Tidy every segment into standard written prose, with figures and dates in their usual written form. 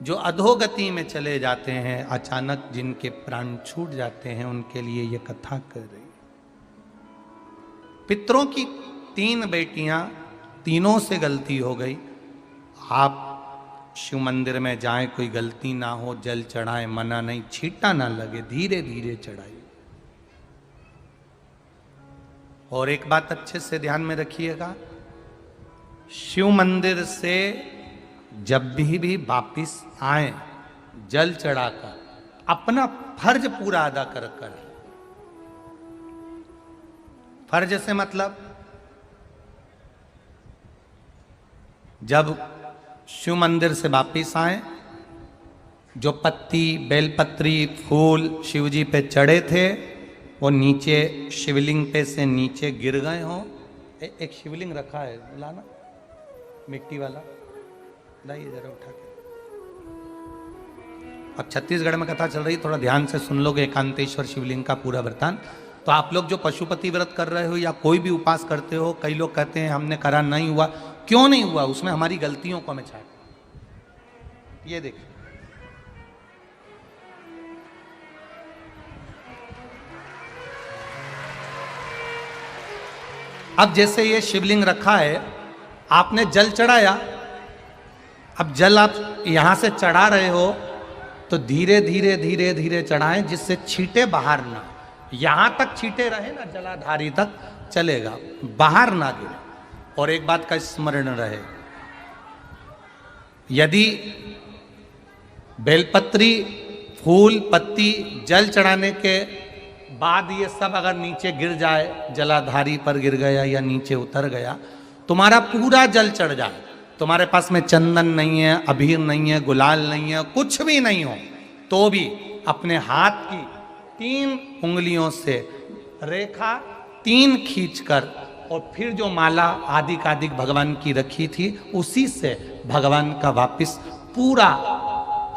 जो अधोगति में चले जाते हैं, अचानक जिनके प्राण छूट जाते हैं, उनके लिए ये कथा कर रही। पितरों की 3 बेटियां, तीनों से गलती हो गई। आप शिव मंदिर में जाएं, कोई गलती ना हो, जल चढ़ाएं, मना नहीं, छींटा ना लगे, धीरे धीरे चढ़ाइए। और एक बात अच्छे से ध्यान में रखिएगा, शिव मंदिर से जब भी वापिस आए, जल चढ़ाकर अपना फर्ज पूरा अदा कर। फर्ज से मतलब जब शिव मंदिर से वापिस आए, जो पत्ती, बेलपत्री, फूल शिवजी पे चढ़े थे, वो नीचे शिवलिंग पे से नीचे गिर गए हों। एक शिवलिंग रखा है, लाना मिट्टी वाला, लाइए जरा उठा के। अब छत्तीसगढ़ में कथा चल रही, थोड़ा ध्यान से सुन लोगे एकांतेश्वर शिवलिंग का पूरा वृत्तांत। तो आप लोग जो पशुपति व्रत कर रहे हो या कोई भी उपास करते हो, कई लोग कहते हैं हमने करा नहीं हुआ। क्यों नहीं हुआ? उसमें हमारी गलतियों को हमें छाट। ये देखिए, अब जैसे ये शिवलिंग रखा है, आपने जल चढ़ाया, अब जल आप यहां से चढ़ा रहे हो तो धीरे धीरे धीरे धीरे चढ़ाएं, जिससे छींटे बाहर ना, यहां तक छींटे रहे ना, जलाधारी तक चलेगा, बाहर ना गिरे। और एक बात का स्मरण रहे, यदि बेलपत्री, फूल, पत्ती जल चढ़ाने के बाद ये सब अगर नीचे गिर जाए, जलाधारी पर गिर गया या नीचे उतर गया, तुम्हारा पूरा जल चढ़ जाए, तुम्हारे पास में चंदन नहीं है, अबीर नहीं है, गुलाल नहीं है, कुछ भी नहीं हो, तो भी अपने हाथ की 3 उंगलियों से रेखा 3 खींचकर, और फिर जो माला आदिकादिक भगवान की रखी थी, उसी से भगवान का वापिस पूरा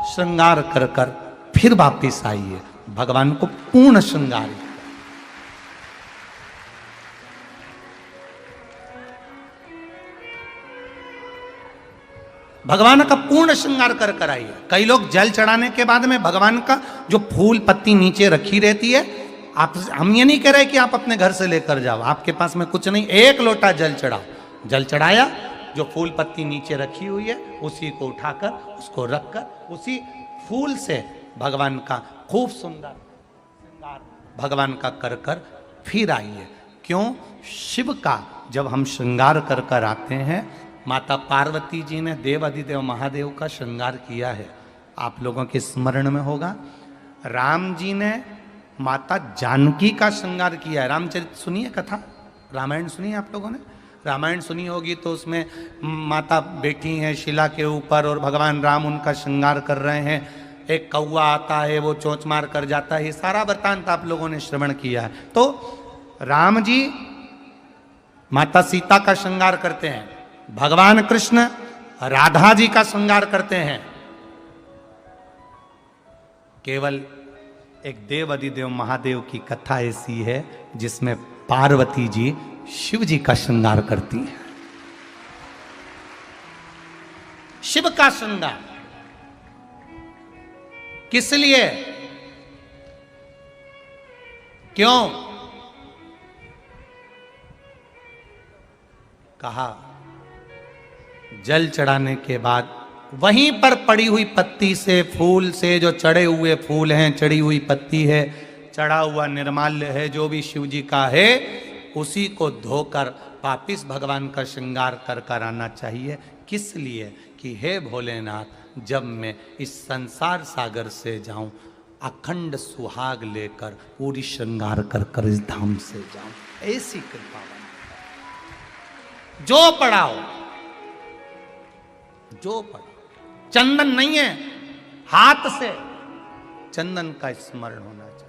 श्रृंगार कर कर फिर वापिस आइए, भगवान को पूर्ण श्रृंगार। भगवान का पूर्ण श्रृंगार कर कर आइए। कई लोग जल चढ़ाने के बाद में भगवान का जो फूल पत्ती नीचे रखी रहती है, आप, हम ये नहीं कह रहे कि आप अपने घर से लेकर जाओ, आपके पास में कुछ नहीं, 1 लोटा जल चढ़ाओ। जल चढ़ाया, जो फूल पत्ती नीचे रखी हुई है उसी को उठाकर, उसको रखकर, उसी फूल से भगवान का खूब सुंदर श्रृंगार भगवान का कर कर फिर आइए। क्यों? शिव का जब हम श्रृंगार कर कर आते हैं, माता पार्वती जी ने देव अधिदेव महादेव का श्रृंगार किया है, आप लोगों के स्मरण में होगा। राम जी ने माता जानकी का श्रृंगार किया है। रामचरित सुनिए कथा, रामायण सुनिए आप लोगों ने, रामायण सुनी होगी, तो उसमें माता बैठी हैं शिला के ऊपर और भगवान राम उनका श्रृंगार कर रहे हैं। एक कौवा आता है, वो चोंच मार कर जाता है, ये सारा वृत्तांत आप लोगों ने श्रवण किया है। तो राम जी माता सीता का श्रृंगार करते हैं, भगवान कृष्ण राधा जी का श्रृंगार करते हैं। केवल एक देव अधिदेव महादेव की कथा ऐसी है जिसमें पार्वती जी शिव जी का श्रृंगार करती है। शिव का श्रृंगार किस लिए? क्यों? कहा जल चढ़ाने के बाद वहीं पर पड़ी हुई पत्ती से, फूल से, जो चढ़े हुए फूल हैं, चढ़ी हुई पत्ती है, चढ़ा हुआ निर्माल्य है, जो भी शिव जी का है, उसी को धोकर वापिस भगवान का श्रृंगार कर कर आना चाहिए। किस लिए? कि हे भोलेनाथ, जब मैं इस संसार सागर से जाऊं, अखंड सुहाग लेकर पूरी श्रृंगार कर कर इस धाम से जाऊं, ऐसी कृपा बनी। जो पढ़ाओ, जो पढ़ाओ, चंदन नहीं है, हाथ से चंदन का स्मरण होना चाहिए।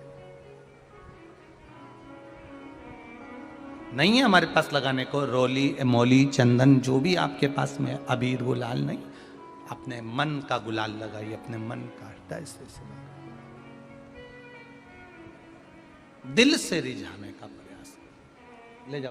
नहीं है हमारे पास लगाने को रोली, मोली, चंदन, जो भी आपके पास में, अबीर, गुलाल नहीं, अपने मन का गुलाल लगाइए, अपने मन का हृदय से दिल से रिझाने का प्रयास ले जाओ।